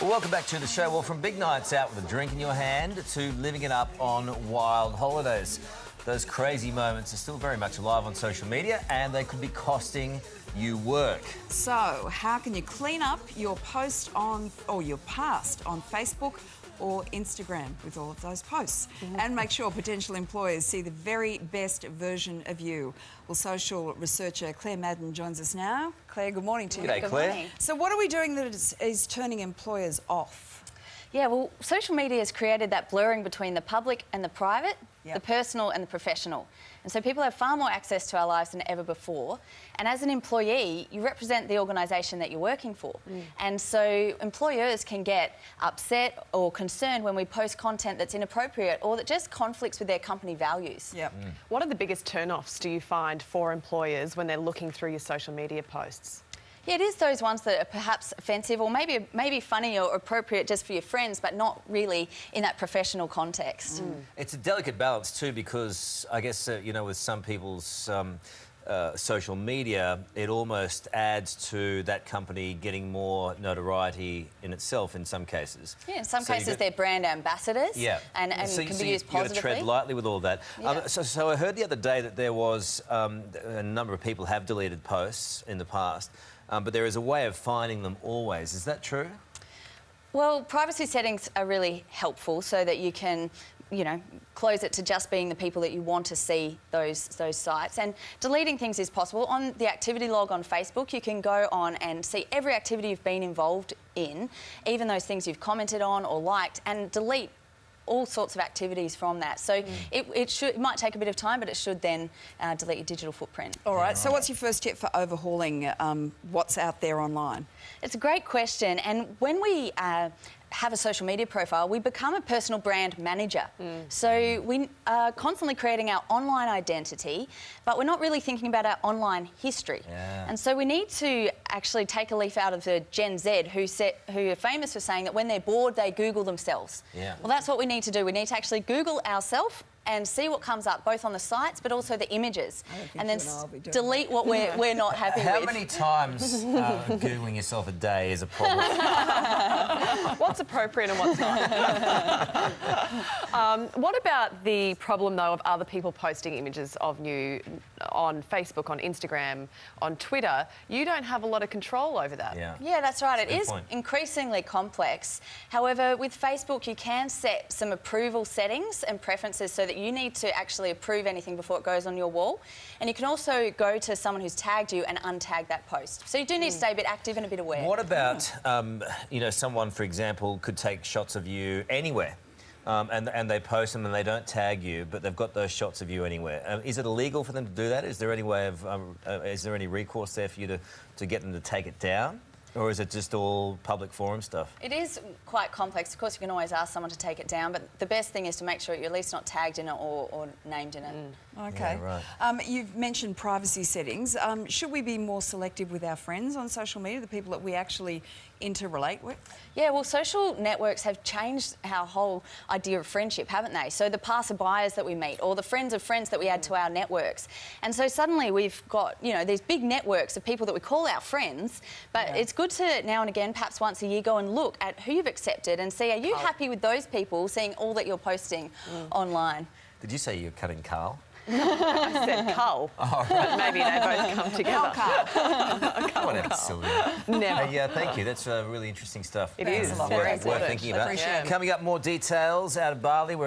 Well, welcome back to the show. Well, from big nights out with a drink in your hand to living it up on wild holidays. Those crazy moments are still very much alive on social media and they could be costing you work. So, how can you clean up your post on, or your past on Facebook or Instagram with all of those posts and make sure potential employers see the very best version of you? Well, social researcher Claire Madden joins us now. Claire, good morning to you. G'day, Claire. Morning. So what are we doing that is turning employers off? Yeah, well, social media has created that blurring between the public and the private, the personal and the professional. And so people have far more access to our lives than ever before. And as an employee, you represent the organisation that you're working for. And so employers can get upset or concerned when we post content that's inappropriate or that just conflicts with their company values. Yep. What are the biggest turn-offs do you find for employers when they're looking through your social media posts? Yeah, it is those ones that are perhaps offensive or maybe funny or appropriate just for your friends, but not really in that professional context. It's a delicate balance too, because I guess, you know, with some people's social media, it almost adds to that company getting more notoriety in itself in some cases. Yeah, in some So cases they're brand ambassadors. Yeah. And so can you, be used you've got to positively. tread lightly with all that. Yeah. So I heard the other day that there was a number of people have deleted posts in the past, but there is a way of finding them always. Is that true? Well, privacy settings are really helpful so that you can, you know, close it to just being the people that you want to see those sites. And deleting things is possible. On the activity log on Facebook, you can go on and see every activity you've been involved in, even those things you've commented on or liked, and delete all sorts of activities from that. So it might take a bit of time, but it should then delete your digital footprint. All right, so what's your first tip for overhauling what's out there online? It's a great question, and when we have a social media profile, we become a personal brand manager. So we are constantly creating our online identity, but we're not really thinking about our online history. And so we need to actually take a leaf out of the Gen Z who are famous for saying that when they're bored, they Google themselves. Well, that's what we need to do. We need to actually Google ourselves and see what comes up, both on the sites but also the images, and then delete what we're not happy with. How many times Googling yourself a day is a problem? What's appropriate and what's not? What about the problem, though, of other people posting images of you on Facebook, on Instagram, on Twitter? You don't have a lot of control over that. Yeah, that's right. It is point. increasingly complex. However, with Facebook, you can set some approval settings and preferences so that you need to actually approve anything before it goes on your wall. And you can also go to someone who's tagged you and untag that post. So you do need to stay a bit active and a bit aware. What about, you know, someone, for example, could take shots of you anywhere, and they post them and they don't tag you, but they've got those shots of you anywhere. Is it illegal for them to do that? Is there any way of, is there any recourse there for you to get them to take it down? Or is it just all public forum stuff? It is quite complex. Of course, you can always ask someone to take it down, but the best thing is to make sure you're at least not tagged in it or named in it. Okay. Yeah, right. You've mentioned privacy settings. Should we be more selective with our friends on social media, the people that we actually interrelate with? Yeah, well, social networks have changed our whole idea of friendship, haven't they? So the passerbyers that we meet or the friends of friends that we add to our networks. And so suddenly we've got, you know, these big networks of people that we call our friends, but it's good to now and again, perhaps once a year, go and look at who you've accepted and see, are you happy with those people seeing all that you're posting online? Did you say you're cutting Carl? I said Carl. But maybe they both come together. Whatever, silly. Never. Yeah, thank you. That's really interesting stuff. It is. Worth thinking about. Appreciate it. Coming up, more details out of Bali.